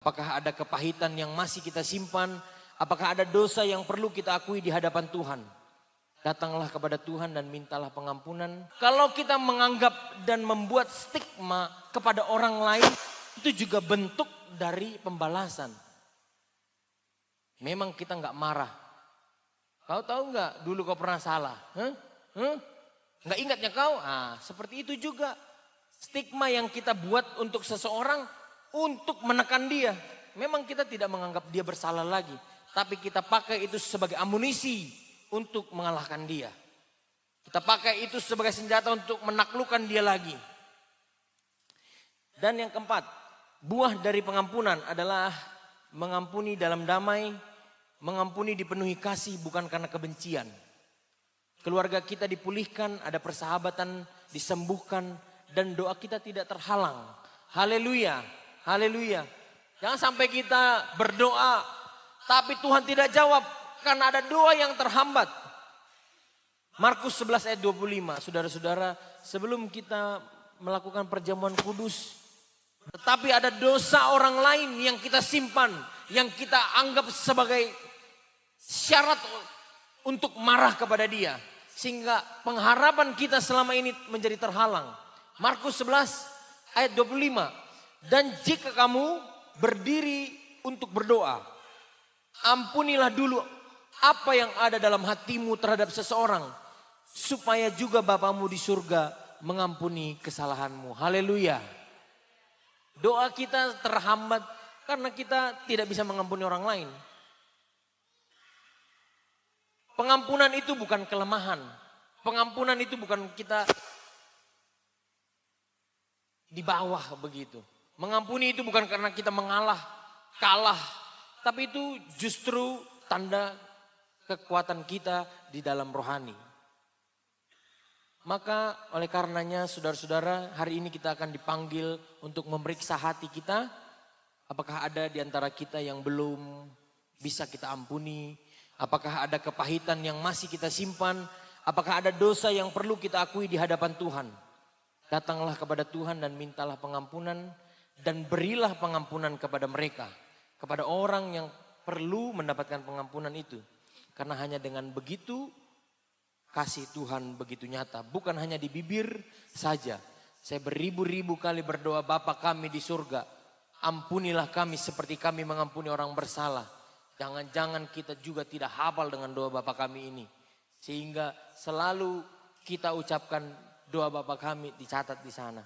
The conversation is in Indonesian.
Apakah ada kepahitan yang masih kita simpan? Apakah ada dosa yang perlu kita akui di hadapan Tuhan? Datanglah kepada Tuhan dan mintalah pengampunan. Kalau kita menganggap dan membuat stigma kepada orang lain, itu juga bentuk dari pembalasan. Memang kita nggak marah. Kau tahu nggak dulu kau pernah salah? Nggak ingatnya kau? Seperti itu juga. Stigma yang kita buat untuk seseorang untuk menekan dia. Memang kita tidak menganggap dia bersalah lagi. Tapi kita pakai itu sebagai amunisi untuk mengalahkan dia. Kita pakai itu sebagai senjata untuk menaklukkan dia lagi. Dan yang keempat, buah dari pengampunan adalah mengampuni dalam damai, mengampuni dipenuhi kasih bukan karena kebencian. Keluarga kita dipulihkan, ada persahabatan, disembuhkan, dan doa kita tidak terhalang. Haleluya, haleluya. Jangan sampai kita berdoa, tapi Tuhan tidak jawab karena ada doa yang terhambat. Markus 11 ayat 25, saudara-saudara, sebelum kita melakukan perjamuan kudus, tetapi ada dosa orang lain yang kita simpan, yang kita anggap sebagai syarat untuk marah kepada dia. Sehingga pengharapan kita selama ini menjadi terhalang. Markus 11 ayat 25. Dan jika kamu berdiri untuk berdoa, ampunilah dulu apa yang ada dalam hatimu terhadap seseorang, supaya juga Bapamu di surga mengampuni kesalahanmu. Haleluya. Doa kita terhambat karena kita tidak bisa mengampuni orang lain. Pengampunan itu bukan kelemahan. Pengampunan itu bukan kita di bawah begitu. Mengampuni itu bukan karena kita kalah. Tapi itu justru tanda kekuatan kita di dalam rohani. Maka oleh karenanya saudara-saudara, hari ini kita akan dipanggil untuk memeriksa hati kita. Apakah ada di antara kita yang belum bisa kita ampuni? Apakah ada kepahitan yang masih kita simpan? Apakah ada dosa yang perlu kita akui di hadapan Tuhan? Datanglah kepada Tuhan dan mintalah pengampunan. Dan berilah pengampunan kepada mereka. Kepada orang yang perlu mendapatkan pengampunan itu. Karena hanya dengan begitu kasih Tuhan begitu nyata. Bukan hanya di bibir saja. Saya beribu-ribu kali berdoa, Bapa kami di surga, ampunilah kami seperti kami mengampuni orang bersalah. Jangan-jangan kita juga tidak hafal dengan doa Bapa kami ini. Sehingga selalu kita ucapkan doa Bapa kami dicatat di sana.